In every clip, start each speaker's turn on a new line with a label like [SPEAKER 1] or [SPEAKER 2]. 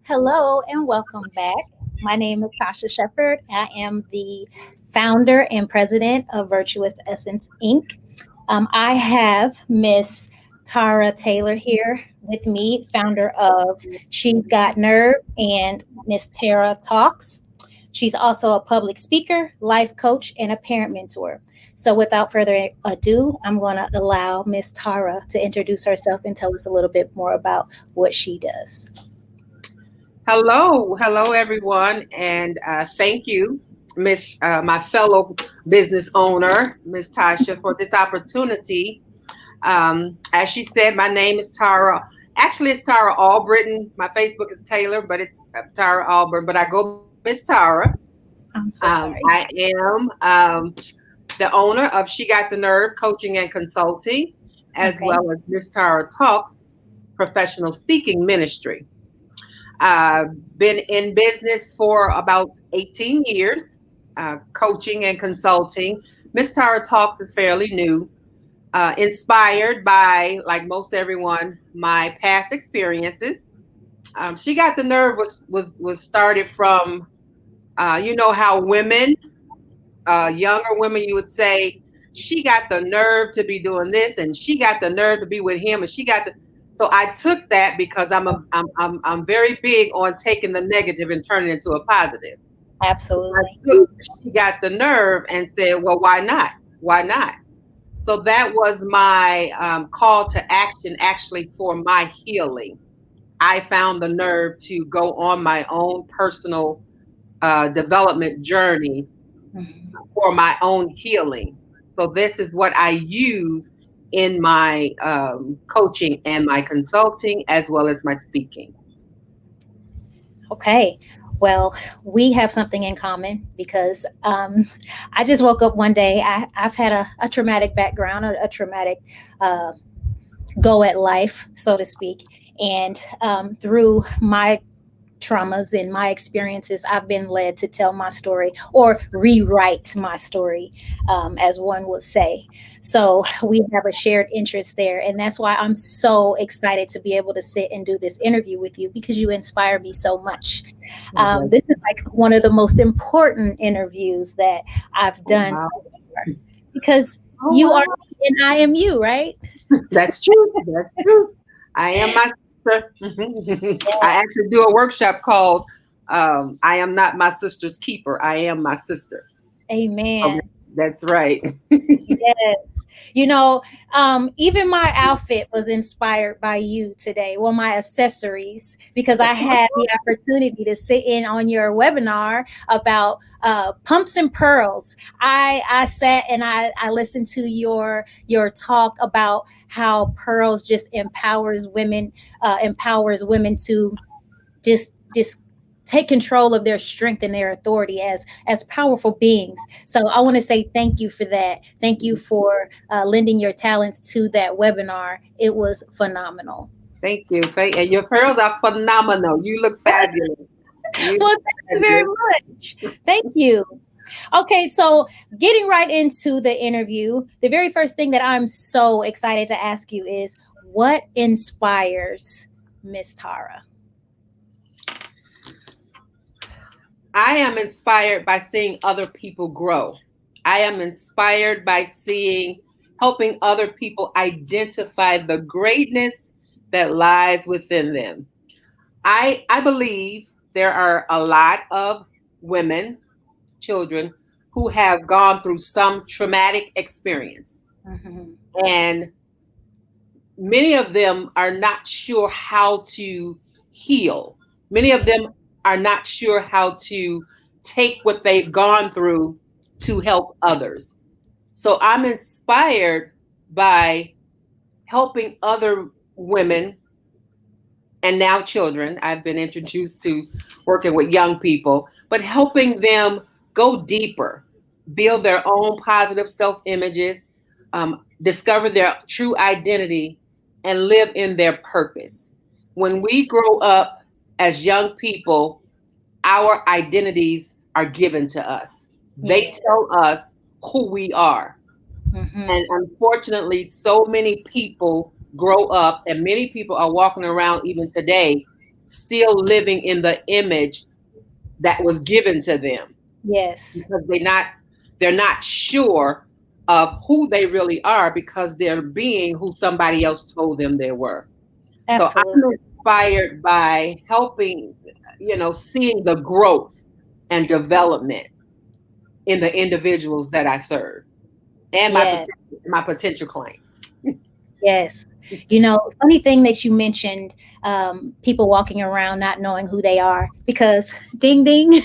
[SPEAKER 1] Hello and welcome back. My name is Tasha Shepherd. I am the founder and president of Virtuous Essence Inc. I have Miss Tara Taylor here with me, founder of She's Got Nerve and Miss Tara Talks. She's also a public speaker, life coach, and a parent mentor. So, without further ado, I'm going to allow Miss Tara to introduce herself and tell us a little bit more about what she does.
[SPEAKER 2] Hello, everyone, and thank you, my fellow business owner, Miss Tasha, for this opportunity. As she said, my name is Tara. Actually, it's Tara Allbritton. My Facebook is Taylor, but it's Tara Allbritton. But I go by Miss Tara.
[SPEAKER 1] I'm so sorry.
[SPEAKER 2] I am the owner of She Got the Nerve Coaching and Consulting, as
[SPEAKER 1] Okay.
[SPEAKER 2] well as Miss Tara Talks Professional Speaking Ministry. Been in business for about 18 years, coaching and consulting. Miss Tara Talks is fairly new, inspired by, like most everyone, my past experiences. She Got the Nerve was started from, you know how women, younger women, you would say, she got the nerve to be doing this, and she got the nerve to be with him, and she got the. So I took that because I'm very big on taking the negative and turning it into a positive. I
[SPEAKER 1] Absolutely.
[SPEAKER 2] took she got the nerve and said, well, why not? Why not? So that was my call to action, actually, for my healing. I found the nerve to go on my own personal development journey
[SPEAKER 1] Mhm.
[SPEAKER 2] for my own healing. So this is what I use in my coaching and my consulting, as well as my speaking.
[SPEAKER 1] Okay. Well, we have something in common because I just woke up one day. I've had a traumatic background, a traumatic uh, go at life, so to speak. And through my traumas and my experiences, I've been led to tell my story or rewrite my story, as one would say. So we have a shared interest there. And that's why I'm so excited to be able to sit and do this interview with you because you inspire me so much.
[SPEAKER 2] Oh,
[SPEAKER 1] This is like one of the most important interviews that I've done so
[SPEAKER 2] wow.
[SPEAKER 1] far because
[SPEAKER 2] Oh,
[SPEAKER 1] you are
[SPEAKER 2] wow.
[SPEAKER 1] me and I am you, right?
[SPEAKER 2] That's true. That's true. I am my sister. I actually do a workshop called I Am Not My Sister's Keeper. I Am My Sister. Oh,
[SPEAKER 1] Amen.
[SPEAKER 2] that's right.
[SPEAKER 1] Yes. Even my outfit was inspired by you today. Well, my accessories, because I had the opportunity to sit in on your webinar about pumps and pearls. I sat and I listened to your talk about how pearls just empowers women to just take control of their strength and their authority as powerful beings. So I want to say thank you for that. Thank you for lending your talents to that webinar. It was phenomenal.
[SPEAKER 2] Thank you. And your pearls are phenomenal. You look fabulous. You
[SPEAKER 1] Well,
[SPEAKER 2] look
[SPEAKER 1] thank you very
[SPEAKER 2] fabulous.
[SPEAKER 1] much. Thank you. Okay, so getting right into the interview, the very first thing that I'm so excited to ask you is what inspires Miss Tara?
[SPEAKER 2] I am inspired by seeing other people grow. I am inspired by helping other people identify the greatness that lies within them. I believe there are a lot of women, children, who have gone through some traumatic experience.
[SPEAKER 1] Mhm.
[SPEAKER 2] And many of them are not sure how to heal. Many of them are not sure how to take what they've gone through to help others. So I'm inspired by helping other women and now children. I've been introduced to working with young people, but helping them go deeper, build their own positive self images, discover their true identity, and live in their purpose. When we grow up as young people, our identities are given to us. They
[SPEAKER 1] Yes.
[SPEAKER 2] tell us who we are. And
[SPEAKER 1] Mhm.
[SPEAKER 2] unfortunately, so many people grow up, and many people are walking around even today still living in the image that was given to them,
[SPEAKER 1] Yes.
[SPEAKER 2] because they're not sure of who they really are, because they're being who somebody else told them they were. So I'm
[SPEAKER 1] Absolutely.
[SPEAKER 2] inspired by helping, seeing the growth and development in the individuals that I serve, and
[SPEAKER 1] Yes.
[SPEAKER 2] my potential clients.
[SPEAKER 1] Yes. You know, funny thing that you mentioned, people walking around not knowing who they are, because ding ding,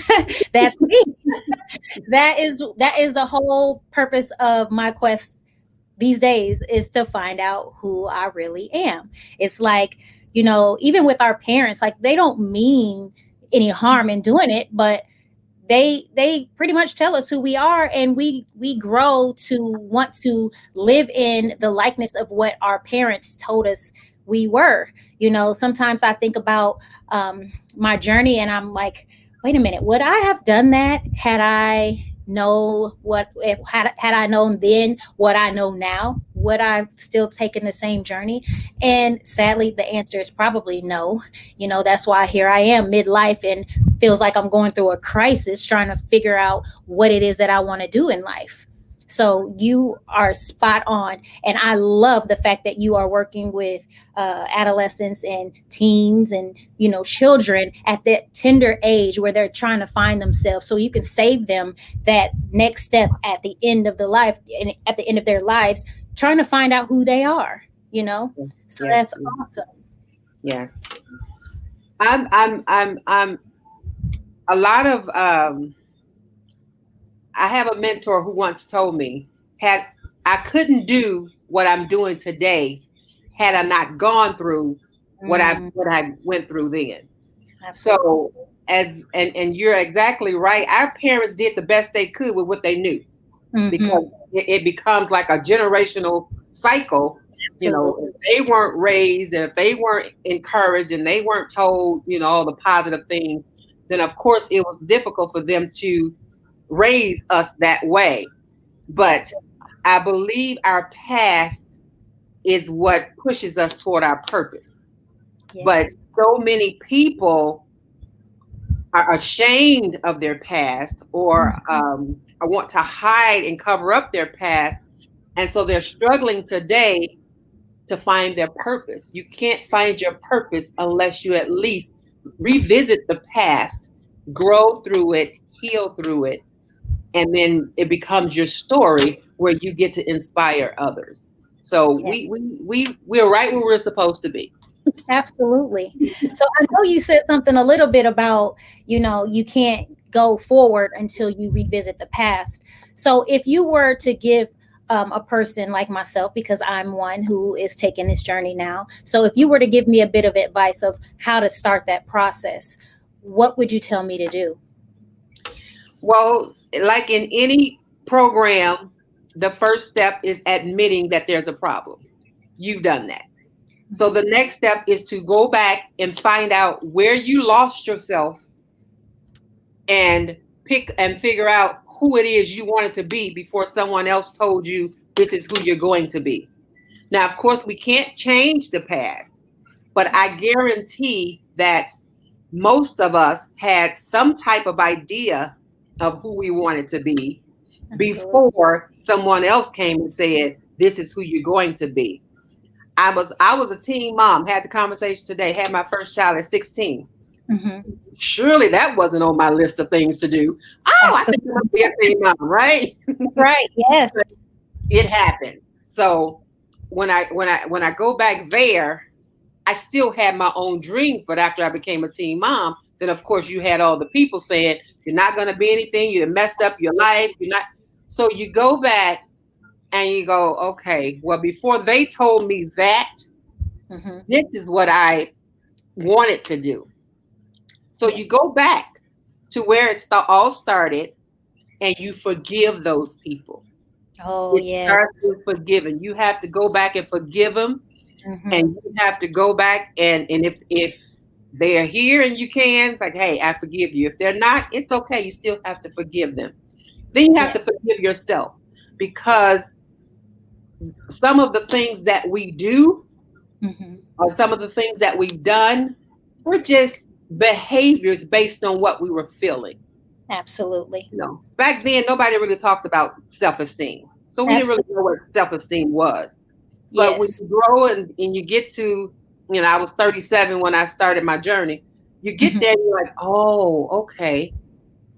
[SPEAKER 1] that's me. That is the whole purpose of my quest these days, is to find out who I really am. It's like, even with our parents, like they don't mean any harm in doing it, but they pretty much tell us who we are, and we grow to want to live in the likeness of what our parents told us we were. Sometimes I think about my journey, and I'm like, wait a minute, would I have done that had I know what if had I known then what I know now? Would I still taken the same journey? And sadly, the answer is probably no. That's why here I am midlife, and feels like I'm going through a crisis trying to figure out what it is that I want to do in life. So you are spot on. And I love the fact that you are working with adolescents and teens and, children at that tender age where they're trying to find themselves, so you can save them that next step at the end of the life and at the end of their lives, trying to find out who they are, So
[SPEAKER 2] Yes,
[SPEAKER 1] that's awesome.
[SPEAKER 2] yes. I'm a lot of I have a mentor who once told me, had I couldn't do what I'm doing today had I not gone through
[SPEAKER 1] Mm,
[SPEAKER 2] what I went through then.
[SPEAKER 1] absolutely.
[SPEAKER 2] So and you're exactly right. Our parents did the best they could with what they knew, because
[SPEAKER 1] Hmm.
[SPEAKER 2] it becomes like a generational cycle.
[SPEAKER 1] Absolutely.
[SPEAKER 2] If they weren't raised, and if they weren't encouraged, and they weren't told, all the positive things, then of course it was difficult for them to raise us that way. But
[SPEAKER 1] Yes.
[SPEAKER 2] I believe our past is what pushes us toward our purpose. But
[SPEAKER 1] Yes.
[SPEAKER 2] so many people are ashamed of their past, or want to hide and cover up their past. And so they're struggling today to find their purpose. You can't find your purpose unless you at least revisit the past, grow through it, heal through it, and then it becomes your story where you get to inspire others. So
[SPEAKER 1] Yeah.
[SPEAKER 2] we're right where we're supposed to be.
[SPEAKER 1] Absolutely. So I know you said something a little bit about, you can't go forward until you revisit the past. So if you were to give a person like myself, because I'm one who is taking this journey now. So if you were to give me a bit of advice of how to start that process, what would you tell me to do?
[SPEAKER 2] Well, like in any program, the first step is admitting that there's a problem. You've done that. So the next step is to go back and find out where you lost yourself, and pick and figure out who it is you wanted to be before someone else told you this is who you're going to be. Now, of course, we can't change the past, but I guarantee that most of us had some type of idea of who we wanted to be
[SPEAKER 1] Absolutely.
[SPEAKER 2] before someone else came and said, this is who you're going to be. I was a teen mom, had the conversation today, had my first child at 16.
[SPEAKER 1] Hmm.
[SPEAKER 2] Surely that wasn't on my list of things to do. Oh, I think I'm
[SPEAKER 1] Absolutely.
[SPEAKER 2] gonna be a teen mom, right?
[SPEAKER 1] Right. Yes.
[SPEAKER 2] But it happened. So when I go back there, I still had my own dreams, but after I became a teen mom, then of course you had all the people saying, you're not going to be anything, you messed up your life, you're not. So you go back and you go, okay, well, before they told me that,
[SPEAKER 1] Hmm.
[SPEAKER 2] this is what I wanted to do. So you
[SPEAKER 1] Yes.
[SPEAKER 2] go back to where all started, and you forgive those people.
[SPEAKER 1] Oh,
[SPEAKER 2] It starts
[SPEAKER 1] yes.
[SPEAKER 2] with forgiving. You have to go back and forgive them,
[SPEAKER 1] Hmm.
[SPEAKER 2] and you have to go back and if they are here and you can, it's like, hey, I forgive you. If they're not, it's okay. You still have to forgive them. Then you have
[SPEAKER 1] Yeah.
[SPEAKER 2] to forgive yourself, because some of the things that we do,
[SPEAKER 1] Hmm.
[SPEAKER 2] or some of the things that we've done, We're just behaviors based on what we were feeling.
[SPEAKER 1] Absolutely.
[SPEAKER 2] Back then, nobody really talked about self-esteem. So we didn't really
[SPEAKER 1] Absolutely.
[SPEAKER 2] know what self-esteem was. But when
[SPEAKER 1] Yes.
[SPEAKER 2] you grow and you get to, I was 37 when I started my journey. You get
[SPEAKER 1] Mhm.
[SPEAKER 2] there, you're like, oh, okay,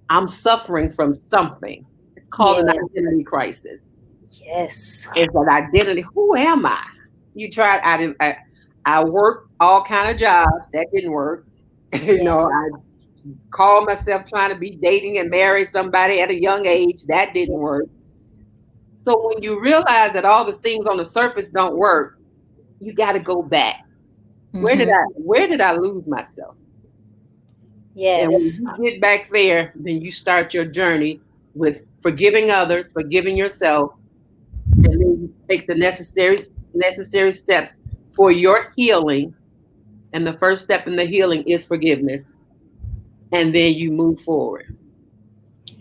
[SPEAKER 2] I'm suffering from something. It's called
[SPEAKER 1] Yeah.
[SPEAKER 2] an identity crisis.
[SPEAKER 1] Yes.
[SPEAKER 2] It's an identity. Who am I? You tried. I didn't. I worked all kind of jobs. That didn't work.
[SPEAKER 1] Yes.
[SPEAKER 2] I called myself trying to be dating and marry somebody at a young age. That didn't work. So when you realize that all the things on the surface don't work, you got to go back.
[SPEAKER 1] Mm-hmm.
[SPEAKER 2] Where did I lose myself? And when
[SPEAKER 1] Yes.
[SPEAKER 2] you get back there, then you start your journey with forgiving others, forgiving yourself, and then you take the necessary steps for your healing. And the first step in the healing is forgiveness. And then you move forward.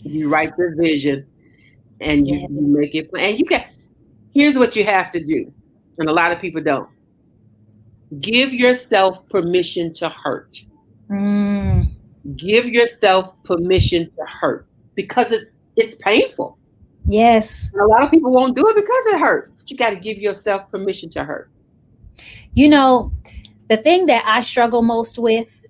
[SPEAKER 2] You write the vision and
[SPEAKER 1] Yeah.
[SPEAKER 2] you make it. And here's what you have to do. And a lot of people don't. Give yourself permission to hurt.
[SPEAKER 1] Mm.
[SPEAKER 2] Give yourself permission to hurt because it's painful.
[SPEAKER 1] Yes.
[SPEAKER 2] And a lot of people won't do it because it hurts. But you got to give yourself permission to hurt.
[SPEAKER 1] The thing that I struggle most with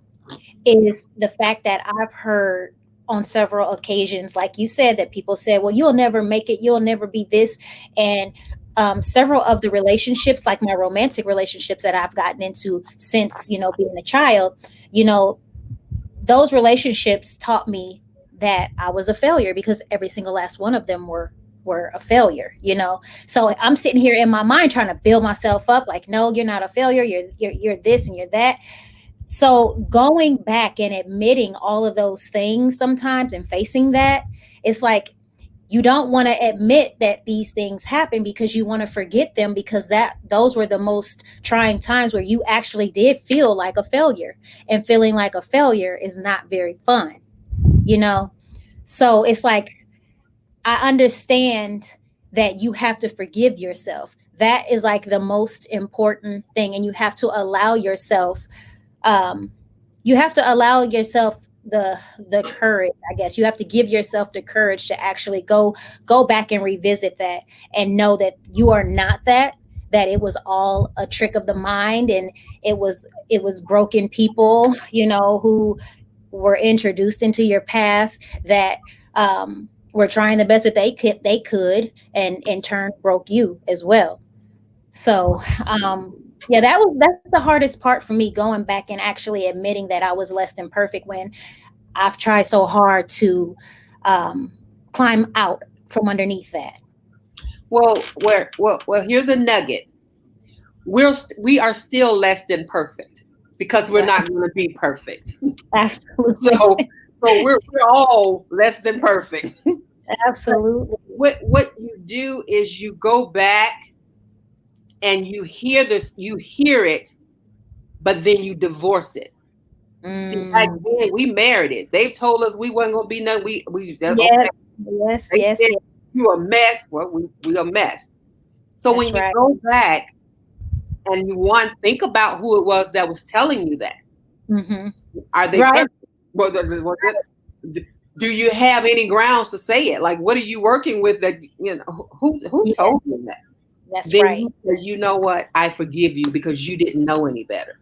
[SPEAKER 1] is the fact that I've heard on several occasions, like you said, that people said, well, you'll never make it, you'll never be this. And several of the relationships, like my romantic relationships that I've gotten into since, being a child, you know, those relationships taught me that I was a failure because every single last one of them were a failure. So I'm sitting here in my mind trying to build myself up like, no, you're not a failure, you're this and you're that. So going back and admitting all of those things sometimes and facing that, it's like you don't want to admit that these things happen because you want to forget them, because those were the most trying times where you actually did feel like a failure, and feeling like a failure is not very fun, you know? So it's like, I understand that you have to forgive yourself. That is like the most important thing. And um, you have to allow yourself the courage. I guess you have to give yourself the courage to actually go back and revisit that and know that you are not that it was all a trick of the mind, and it was broken people, who were introduced into your path that were trying the best that they could, and in turn broke you as well. So yeah, that's the hardest part for me, going back and actually admitting that I was less than perfect when I've tried so hard to um, climb out from underneath that.
[SPEAKER 2] Well, here's a nugget. We are still less than perfect because we're
[SPEAKER 1] Right.
[SPEAKER 2] not going to be perfect.
[SPEAKER 1] Absolutely.
[SPEAKER 2] So we're all less than perfect. But
[SPEAKER 1] Absolutely.
[SPEAKER 2] what you do is you go back and you hear it, but then you divorce it. See, back
[SPEAKER 1] Mm.
[SPEAKER 2] then we married it. They told us we wasn't gonna be nothing.
[SPEAKER 1] Yes,
[SPEAKER 2] Okay.
[SPEAKER 1] yes,
[SPEAKER 2] They
[SPEAKER 1] yes,
[SPEAKER 2] said
[SPEAKER 1] yes.
[SPEAKER 2] you a mess. Well, we a mess. So when
[SPEAKER 1] That's
[SPEAKER 2] you
[SPEAKER 1] right.
[SPEAKER 2] go back and you think about who it was that was telling you that.
[SPEAKER 1] Hmm.
[SPEAKER 2] Are they
[SPEAKER 1] Right.
[SPEAKER 2] perfect? Do you have any grounds to say it? Like, what are you working with that, who
[SPEAKER 1] Yes,
[SPEAKER 2] told you that?
[SPEAKER 1] that's
[SPEAKER 2] Then
[SPEAKER 1] right.
[SPEAKER 2] you say, you know what? I forgive you because you didn't know any better.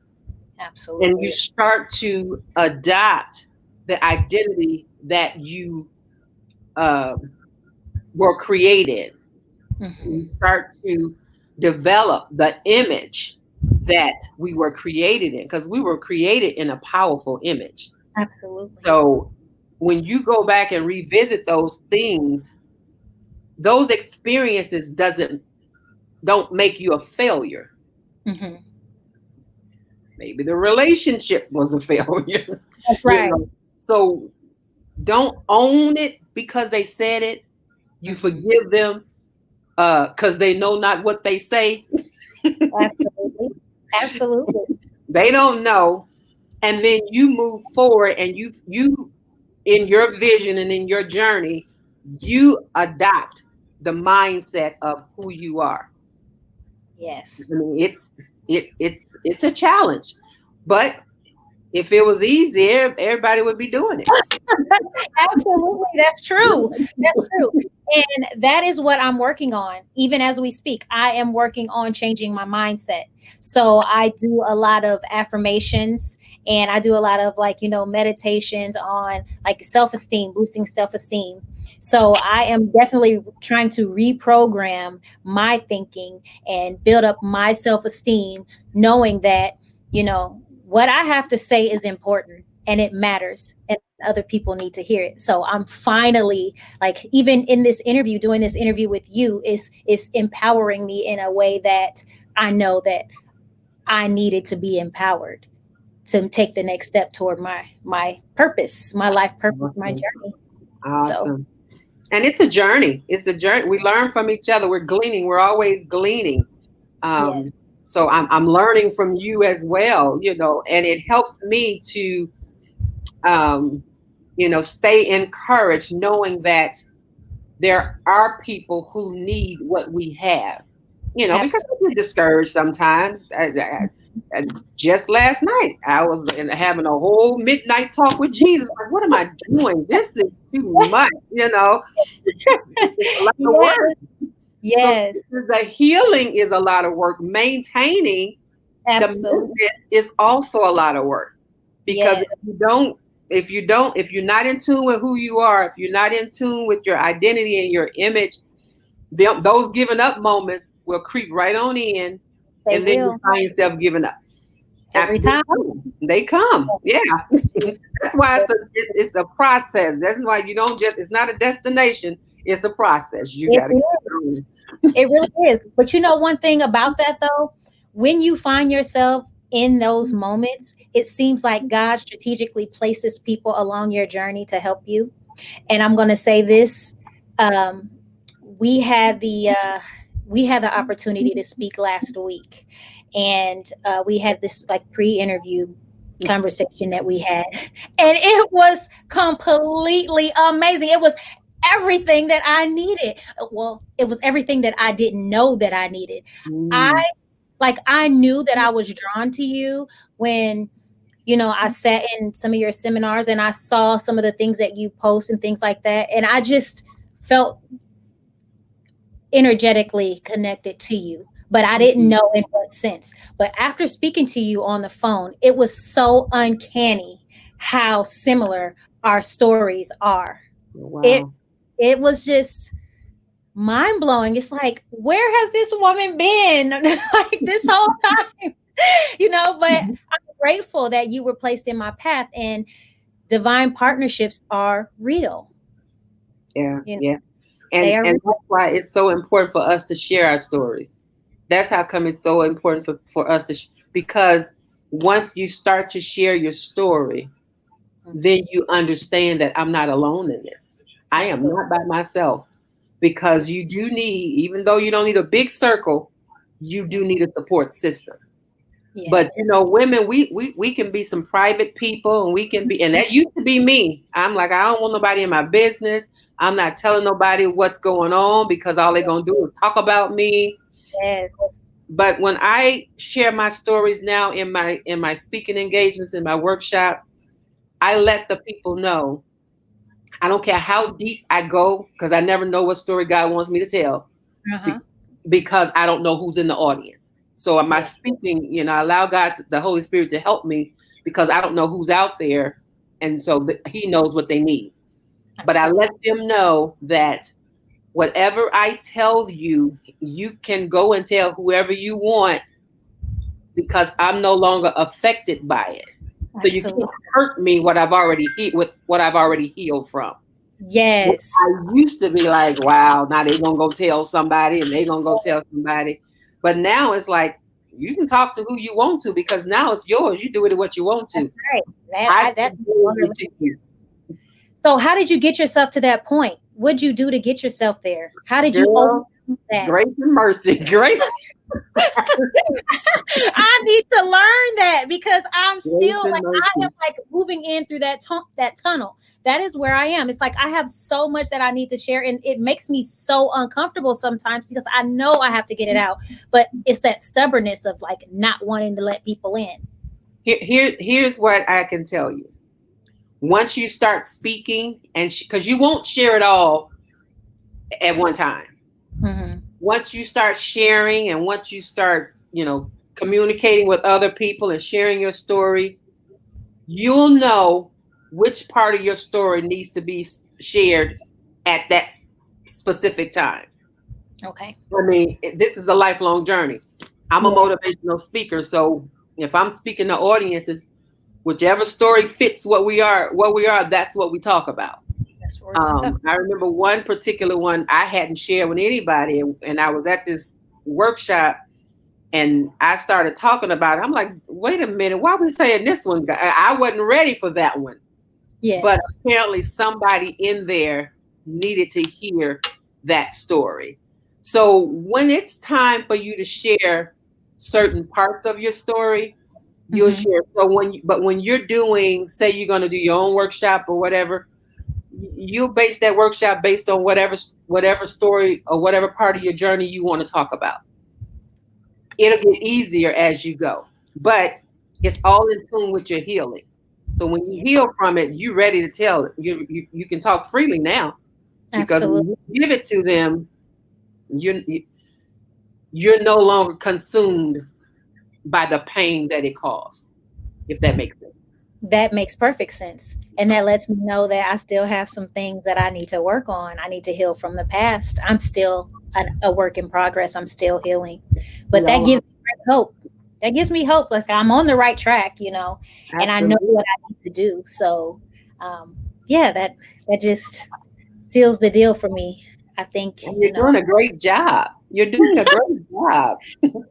[SPEAKER 2] And you
[SPEAKER 1] Absolutely.
[SPEAKER 2] start to adopt the identity that you uh, were created.
[SPEAKER 1] Hmm.
[SPEAKER 2] You start to develop the image that we were created in, because we were created in a powerful image.
[SPEAKER 1] Absolutely.
[SPEAKER 2] So when you go back and revisit those things, those experiences don't make you a failure.
[SPEAKER 1] Hmm.
[SPEAKER 2] Maybe the relationship was a failure.
[SPEAKER 1] That's
[SPEAKER 2] you
[SPEAKER 1] right.
[SPEAKER 2] know. So don't own it because they said it. You
[SPEAKER 1] Hmm.
[SPEAKER 2] forgive them because they know not what they say.
[SPEAKER 1] Absolutely. Absolutely.
[SPEAKER 2] They don't know. And then you move forward and you in your vision and in your journey, you adopt the mindset of who you are.
[SPEAKER 1] Yes.
[SPEAKER 2] I mean, it's a challenge, but If it was easy, everybody would be doing it.
[SPEAKER 1] Absolutely, that's true. That's true. And that is what I'm working on. Even as we speak, I am working on changing my mindset. So I do a lot of affirmations and I do a lot of like, meditations on like self-esteem, boosting self-esteem. So I am definitely trying to reprogram my thinking and build up my self-esteem, knowing that, what I have to say is important and it matters and other people need to hear it. So I'm finally, like, even in this interview, doing this interview with you is empowering me in a way that I know that I needed to be empowered to take the next step toward my purpose, my life purpose, my
[SPEAKER 2] Awesome.
[SPEAKER 1] journey. So
[SPEAKER 2] Awesome. And it's a journey. It's a journey. We learn from each other. We're gleaning. We're always gleaning.
[SPEAKER 1] yes,
[SPEAKER 2] So I'm learning from you as well, and it helps me to, um, stay encouraged, knowing that there are people who need what we have, because
[SPEAKER 1] absolutely.
[SPEAKER 2] I get discouraged sometimes. Just last night, I was having a whole midnight talk with Jesus. Like, what am I doing? This is too much, It's a lot of
[SPEAKER 1] Yes,
[SPEAKER 2] work. So
[SPEAKER 1] yes,
[SPEAKER 2] the healing is a lot of work. Maintaining the
[SPEAKER 1] absolutely.
[SPEAKER 2] movement is also a lot of work, because
[SPEAKER 1] Yes,
[SPEAKER 2] if you're not in tune with who you are, if you're not in tune with your identity and your image, those giving up moments will creep right on in,
[SPEAKER 1] they
[SPEAKER 2] and then you
[SPEAKER 1] will
[SPEAKER 2] find yourself giving up.
[SPEAKER 1] every
[SPEAKER 2] After they
[SPEAKER 1] time.
[SPEAKER 2] come, they come. Yeah, that's why it's a process. That's why you don't just. It's not a destination. It's a process. You
[SPEAKER 1] It
[SPEAKER 2] got to go
[SPEAKER 1] is.
[SPEAKER 2] through.
[SPEAKER 1] It really is. But one thing about that though, when you find yourself in those moments, it seems like God strategically places people along your journey to help you. And I'm going to say this: um, we had the opportunity to speak last week, and we had this like pre-interview conversation that we had, and it was completely amazing. It was everything that I needed. Well, it was everything that I didn't know that I needed. I
[SPEAKER 2] Mm,
[SPEAKER 1] I knew that I was drawn to you when I sat in some of your seminars and I saw some of the things that you post and things like that. And I just felt energetically connected to you, but I didn't
[SPEAKER 2] mm,
[SPEAKER 1] know in what sense. But after speaking to you on the phone, it was so uncanny how similar our stories are. It
[SPEAKER 2] wow.
[SPEAKER 1] it was just mind blowing. It's like, where has this woman been like this whole time? But I'm grateful that you were placed in my path and divine partnerships are real.
[SPEAKER 2] Yeah,
[SPEAKER 1] You know,
[SPEAKER 2] yeah.
[SPEAKER 1] they
[SPEAKER 2] and
[SPEAKER 1] are
[SPEAKER 2] and
[SPEAKER 1] real.
[SPEAKER 2] that's why it's so important for us to share our stories. That's how come it's so important for us to because once you start to share your story, then
[SPEAKER 1] Mhm.
[SPEAKER 2] you understand that I'm not alone in this. I am
[SPEAKER 1] Absolutely.
[SPEAKER 2] not by myself, because you do need, even though you don't need a big circle, you do need a support system. But
[SPEAKER 1] Yes.
[SPEAKER 2] women, we can be some private people, and we can be, and that used to be me. I'm like, I don't want nobody in my business. I'm not telling nobody what's going on, because all they're gonna do is talk about me.
[SPEAKER 1] Yes.
[SPEAKER 2] But when I share my stories now in my speaking engagements, in my workshop, I let the people know. I don't care how deep I go, because I never know what story God wants me to tell,
[SPEAKER 1] Uh-huh.
[SPEAKER 2] because I don't know who's in the audience. So my
[SPEAKER 1] Yeah.
[SPEAKER 2] speaking, I allow the Holy Spirit to help me, because I don't know who's out there, and so He knows what they need. But I let
[SPEAKER 1] Absolutely.
[SPEAKER 2] them know that whatever I tell you, you can go and tell whoever you want, because I'm no longer affected by it. So you can't
[SPEAKER 1] Absolutely.
[SPEAKER 2] hurt me with what I've already healed from.
[SPEAKER 1] Yes.
[SPEAKER 2] I used to be like, wow, now they gonna go tell somebody, and they gonna go tell somebody. But now it's like, you can talk to who you want to, because now it's yours. You do it what you want
[SPEAKER 1] That's
[SPEAKER 2] to.
[SPEAKER 1] right.
[SPEAKER 2] I
[SPEAKER 1] That
[SPEAKER 2] can
[SPEAKER 1] no
[SPEAKER 2] give
[SPEAKER 1] longer
[SPEAKER 2] it
[SPEAKER 1] lives
[SPEAKER 2] to
[SPEAKER 1] here.
[SPEAKER 2] you.
[SPEAKER 1] So how did you get yourself to that point? What'd you do to get yourself there? How did you
[SPEAKER 2] Girl,
[SPEAKER 1] overcome that?
[SPEAKER 2] grace and mercy. Grace,
[SPEAKER 1] I need to learn that because I'm
[SPEAKER 2] grace
[SPEAKER 1] still
[SPEAKER 2] and
[SPEAKER 1] like I am
[SPEAKER 2] mercy.
[SPEAKER 1] like moving in through that tunnel. That is where I am. It's like I have so much that I need to share, and it makes me so uncomfortable sometimes because I know I have to get it out, but it's that stubbornness of like not wanting to let people in.
[SPEAKER 2] Here's what I can tell you. Once you start speaking, and because you won't share it all at one time.
[SPEAKER 1] Mm-hmm.
[SPEAKER 2] Once you start sharing, and once you start, communicating with other people and sharing your story, you'll know which part of your story needs to be shared at that specific time.
[SPEAKER 1] Okay.
[SPEAKER 2] I mean, this is a lifelong journey. I'm a
[SPEAKER 1] Yes.
[SPEAKER 2] motivational speaker, so if I'm speaking to audiences, whichever story fits what we are, that's what we talk about.
[SPEAKER 1] That's what we're going to talk.
[SPEAKER 2] I remember one particular one I hadn't shared with anybody, and I was at this workshop, and I started talking about it. I'm like, wait a minute, why are we saying this one? I wasn't ready for that one. But
[SPEAKER 1] Yes.
[SPEAKER 2] apparently somebody in there needed to hear that story. So when it's time for you to share certain parts of your story, you'll
[SPEAKER 1] Mm-hmm.
[SPEAKER 2] share. So when you're doing, say you're going to do your own workshop or whatever, you base that workshop based on whatever story or whatever part of your journey you want to talk about. It'll get easier as you go, but it's all in tune with your healing. So when you
[SPEAKER 1] Yeah.
[SPEAKER 2] heal from it, you're ready to tell it. You can talk freely now, because when
[SPEAKER 1] Absolutely.
[SPEAKER 2] you give it to them, you're no longer consumed by the pain that it caused, if that makes sense.
[SPEAKER 1] That makes perfect sense. And that lets me know that I still have some things that I need to work on. I need to heal from the past. I'm still a work in progress. I'm still healing. But that
[SPEAKER 2] No,
[SPEAKER 1] gives me hope. That gives me hope. Like I'm on the right track, and I know
[SPEAKER 2] absolutely.
[SPEAKER 1] what I need to do. So, yeah, that just seals the deal for me. I think,
[SPEAKER 2] And you're doing a great job. You're doing a great job.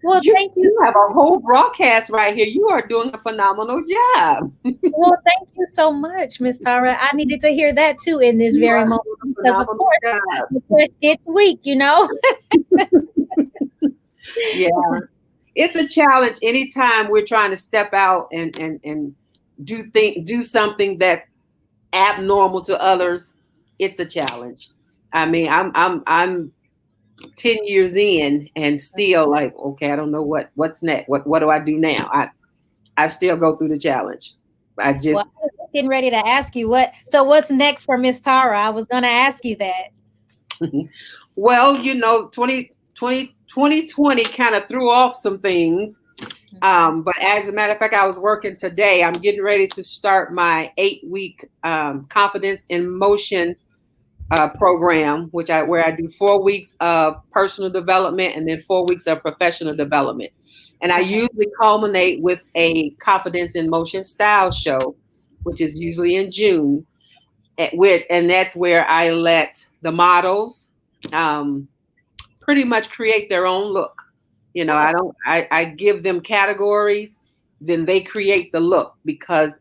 [SPEAKER 1] Well,
[SPEAKER 2] You
[SPEAKER 1] thank you.
[SPEAKER 2] you have a whole broadcast right here. You are doing a phenomenal job.
[SPEAKER 1] Well, thank you so much, Miss Tara. I needed to hear that too in this
[SPEAKER 2] You
[SPEAKER 1] very
[SPEAKER 2] are
[SPEAKER 1] moment
[SPEAKER 2] doing a
[SPEAKER 1] because, of
[SPEAKER 2] phenomenal
[SPEAKER 1] course,
[SPEAKER 2] job.
[SPEAKER 1] the flesh gets weak.
[SPEAKER 2] Yeah. It's a challenge anytime we're trying to step out and do something that's abnormal to others. It's a challenge. I mean, I'm 10 years in and still like, okay, I don't know what's next. What do I do now? I still go through the challenge. I
[SPEAKER 1] Well,
[SPEAKER 2] just
[SPEAKER 1] I was getting ready to ask you what's next for Miss Tara? I was going to ask you that.
[SPEAKER 2] well, 2020 kind of threw off some things. But as a matter of fact, I was working today. I'm getting ready to start my 8-week confidence in motion program, where I do 4 weeks of personal development and then 4 weeks of professional development. And I
[SPEAKER 1] Okay.
[SPEAKER 2] usually culminate with a confidence in motion style show, which is usually in June. And that's where I let the models um, pretty much create their own look. I
[SPEAKER 1] Oh,
[SPEAKER 2] don't. I give them categories, then they create the look, because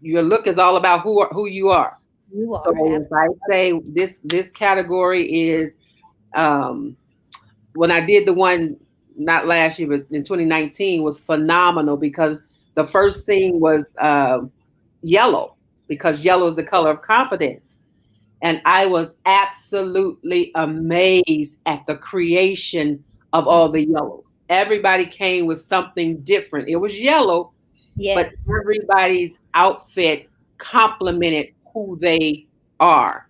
[SPEAKER 2] your look is all about who you are.
[SPEAKER 1] you
[SPEAKER 2] So
[SPEAKER 1] are.
[SPEAKER 2] if I say this category is, when I did the one not last year but in 2019 was phenomenal, because the first thing was yellow, because yellow is the color of confidence. And I was absolutely amazed at the creation of all the yellows. Everybody came with something different. It was yellow, but
[SPEAKER 1] Yes.
[SPEAKER 2] everybody's outfit complemented who they are.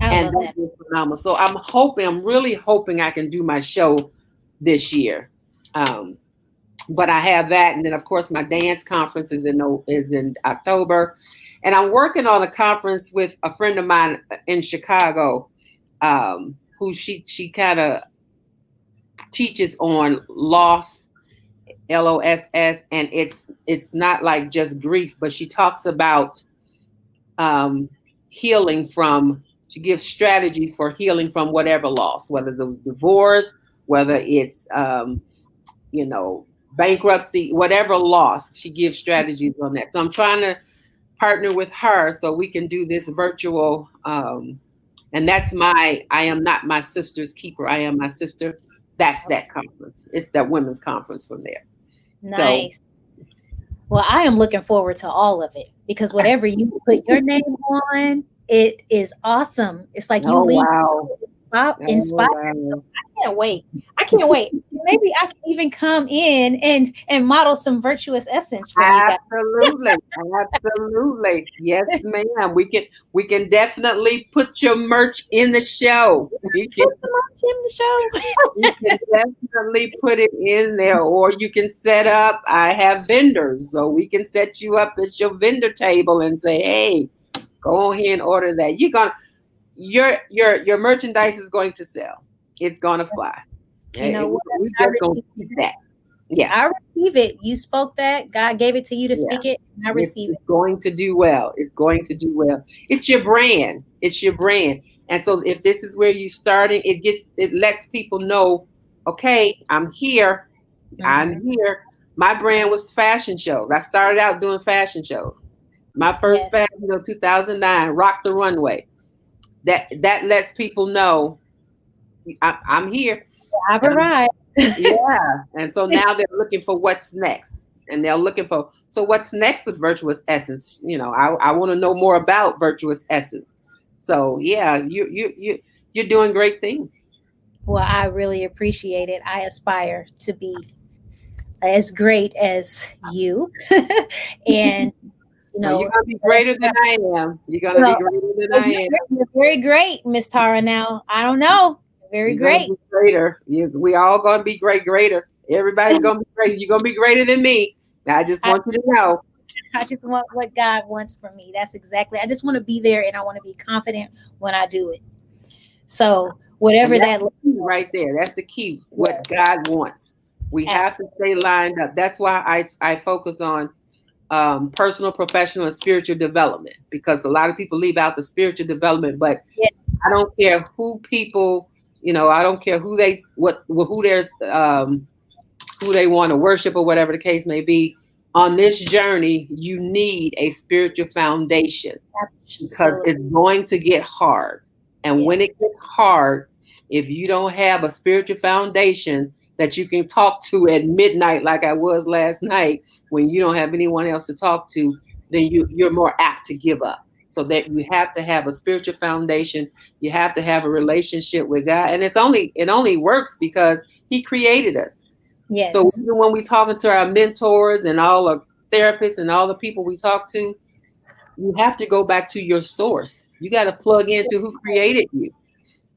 [SPEAKER 1] I
[SPEAKER 2] And
[SPEAKER 1] love
[SPEAKER 2] that
[SPEAKER 1] that.
[SPEAKER 2] was phenomenal. So I'm really hoping I can do my show this year. Um, but I have that, and then of course my dance conference is in October, and I'm working on a conference with a friend of mine in Chicago, who she kind of teaches on loss, LOSS, and it's not like just grief, but she talks about um, healing from. She gives strategies for healing from whatever loss, whether it's a divorce, whether it's you know, bankruptcy, whatever loss, she gives strategies on that. So I'm trying to partner with her so we can do this virtual. And that's I am not my sister's keeper. I am my sister. That's
[SPEAKER 1] Okay.
[SPEAKER 2] that conference. It's that women's conference from there. So,
[SPEAKER 1] Nice. Well, I am looking forward to all of it because whatever you put your name on, it is awesome. It's like you
[SPEAKER 2] oh
[SPEAKER 1] leave
[SPEAKER 2] wow,
[SPEAKER 1] inspired.
[SPEAKER 2] oh wow.
[SPEAKER 1] can't wait. I can't wait. Maybe I can even come in and model some virtuous essence for you guys.
[SPEAKER 2] Absolutely, absolutely. Yes, ma'am. We can definitely put your merch in the show. We can
[SPEAKER 1] Put them on Kim the
[SPEAKER 2] you
[SPEAKER 1] show.
[SPEAKER 2] can definitely put it in there, or you can set up. I have vendors, so we can set you up at your vendor table and say, "Hey, go ahead and order that." Your merchandise is going to sell. It's gonna fly.
[SPEAKER 1] You know what?
[SPEAKER 2] We
[SPEAKER 1] I
[SPEAKER 2] just gonna
[SPEAKER 1] receive
[SPEAKER 2] keep
[SPEAKER 1] it.
[SPEAKER 2] that. Yeah.
[SPEAKER 1] I receive it. You spoke that. God gave it to you to
[SPEAKER 2] Yeah.
[SPEAKER 1] speak it. And I receive
[SPEAKER 2] It's going to do well. It's going to do well. It's your brand. It's your brand. And so if this is where you starting, it lets people know, okay, I'm here.
[SPEAKER 1] it.
[SPEAKER 2] I'm here. My brand was fashion shows. I started out doing fashion shows. My first
[SPEAKER 1] Yes.
[SPEAKER 2] fashion show, 2009, Rock the Runway. That lets people know I'm here.
[SPEAKER 1] I've
[SPEAKER 2] And
[SPEAKER 1] arrived.
[SPEAKER 2] yeah. And so now they're looking for what's next. And they're looking for, so what's next with Virtuous Essence? I want to know more about Virtuous Essence. So yeah, you're doing great things.
[SPEAKER 1] Well, I really appreciate it. I aspire to be as great as you. And you
[SPEAKER 2] No, you're
[SPEAKER 1] know,
[SPEAKER 2] gonna be greater than I am. You're gonna be
[SPEAKER 1] well,
[SPEAKER 2] greater than I am.
[SPEAKER 1] you're very great, Miss Tara. Now, I don't know. Very
[SPEAKER 2] You're gonna
[SPEAKER 1] great.
[SPEAKER 2] be greater. We all gonna be greater. Everybody's gonna be great. You're gonna be greater than me. I just
[SPEAKER 1] I,
[SPEAKER 2] want you to know.
[SPEAKER 1] I just want what God wants for me. That's exactly. I just want to be there, and I want to be confident when I do it. So
[SPEAKER 2] And
[SPEAKER 1] whatever
[SPEAKER 2] that's
[SPEAKER 1] that
[SPEAKER 2] the
[SPEAKER 1] looks
[SPEAKER 2] key
[SPEAKER 1] like,
[SPEAKER 2] right there. That's the key. What
[SPEAKER 1] yes,
[SPEAKER 2] God wants. We have to
[SPEAKER 1] absolutely,
[SPEAKER 2] stay lined up. That's why I focus on personal, professional, and spiritual development, because a lot of people leave out the spiritual development. But
[SPEAKER 1] yes,
[SPEAKER 2] I don't care who people, I don't care who they what who there's who they want to worship or whatever the case may be. On this journey, you need a spiritual foundation, because
[SPEAKER 1] absolutely,
[SPEAKER 2] it's going to get hard. And when
[SPEAKER 1] yes,
[SPEAKER 2] it gets hard, if you don't have a spiritual foundation that you can talk to at midnight, like I was last night, when you don't have anyone else to talk to, then you're more apt to give up. So that you have to have a spiritual foundation. You have to have a relationship with God. And it only works because He created us. So
[SPEAKER 1] yes,
[SPEAKER 2] even when we talking to our mentors and all the therapists and all the people we talk to, you have to go back to your source. You got to plug into who created you.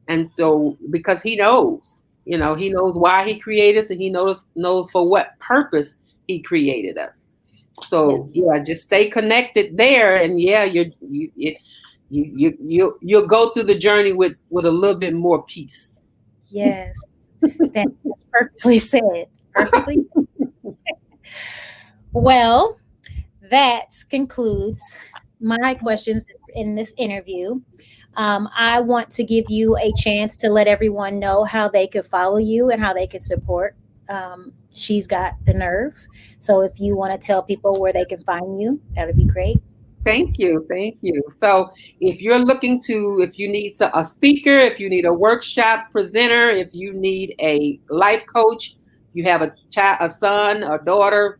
[SPEAKER 2] And so, because he knows why he created us, and he knows for what purpose he created us.
[SPEAKER 1] yes,
[SPEAKER 2] So yeah, just stay connected there, and yeah, you'll go through the journey with a little bit more peace.
[SPEAKER 1] yes. That's perfectly said. Perfectly. Well, that concludes my questions in this interview. I want to give you a chance to let everyone know how they could follow you and how they could support. She's got the nerve. So if you want to tell people where they can find you, that would be great.
[SPEAKER 2] Thank you. Thank you. So if you need a speaker, if you need a workshop presenter, if you need a life coach, you have a child, a son or daughter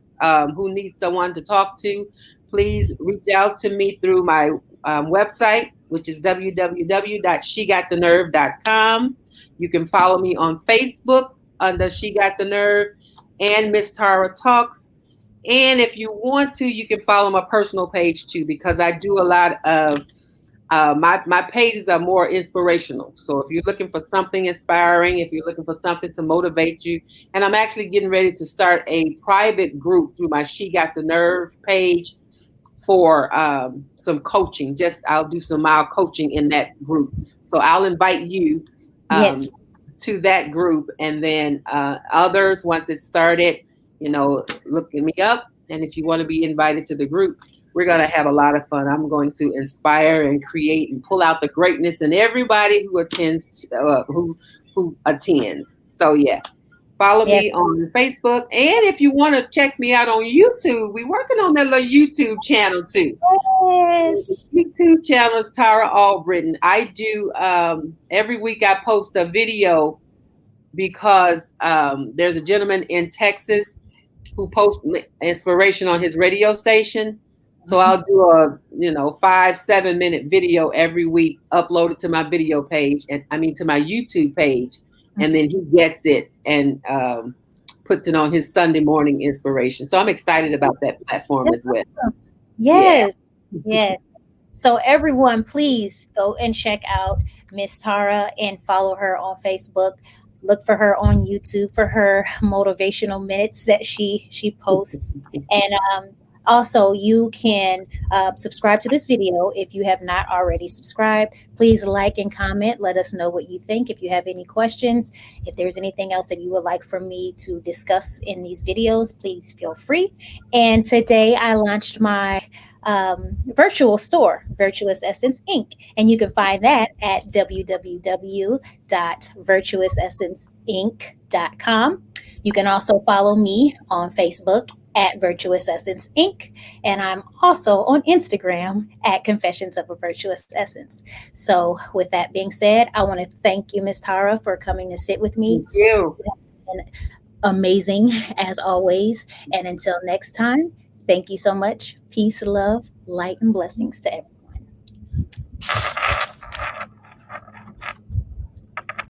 [SPEAKER 2] who needs someone to talk to, please reach out to me through my website, which is www.shegotthenerve.com. You can follow me on Facebook under She Got the Nerve and Miss Tara Talks. And if you want to, you can follow my personal page too, because I do a lot of my pages are more inspirational. So if you're looking for something inspiring, if you're looking for something to motivate you, and I'm actually getting ready to start a private group through my She Got the Nerve page for some coaching. Just I'll do some mild coaching in that group. So I'll invite you
[SPEAKER 1] Yes.
[SPEAKER 2] to that group, and then others once it's started, look me up. And if you want to be invited to the group, we're going to have a lot of fun. I'm going to inspire and create and pull out the greatness in everybody who who attends. So yeah, follow
[SPEAKER 1] Yes.
[SPEAKER 2] me on Facebook, and if you want to check me out on YouTube, we're working on that little YouTube channel too. The
[SPEAKER 1] Yes.
[SPEAKER 2] YouTube channel is Tara Allbritton. I do every week I post a video, because there's a gentleman in Texas who posts inspiration on his radio station. So
[SPEAKER 1] Mhm.
[SPEAKER 2] I'll do a 5-7 minute video every week, upload it to my video page, and I mean to my YouTube page, and then he gets it and puts it on his Sunday morning inspiration. So I'm excited about that platform
[SPEAKER 1] That's
[SPEAKER 2] as well.
[SPEAKER 1] awesome.
[SPEAKER 2] Yeah.
[SPEAKER 1] Yes, yes. So everyone, please go and check out Miss Tara and follow her on Facebook. Look for her on YouTube for her motivational minutes that she posts. And also, you can subscribe to this video if you have not already subscribed. Please like and comment. Let us know what you think. If you have any questions, if there's anything else that you would like for me to discuss in these videos, please feel free. And today I launched my virtual store, Virtuous Essence Inc. And you can find that at www.virtuousessenceinc.com. You can also follow me on Facebook at Virtuous Essence Inc. And I'm also on Instagram at Confessions of a Virtuous Essence. So, with that being said, I want to thank you, Ms. Tara, for coming to sit with me.
[SPEAKER 2] Thank you.
[SPEAKER 1] And amazing as always. And until next time, thank you so much. Peace, love, light, and blessings to everyone.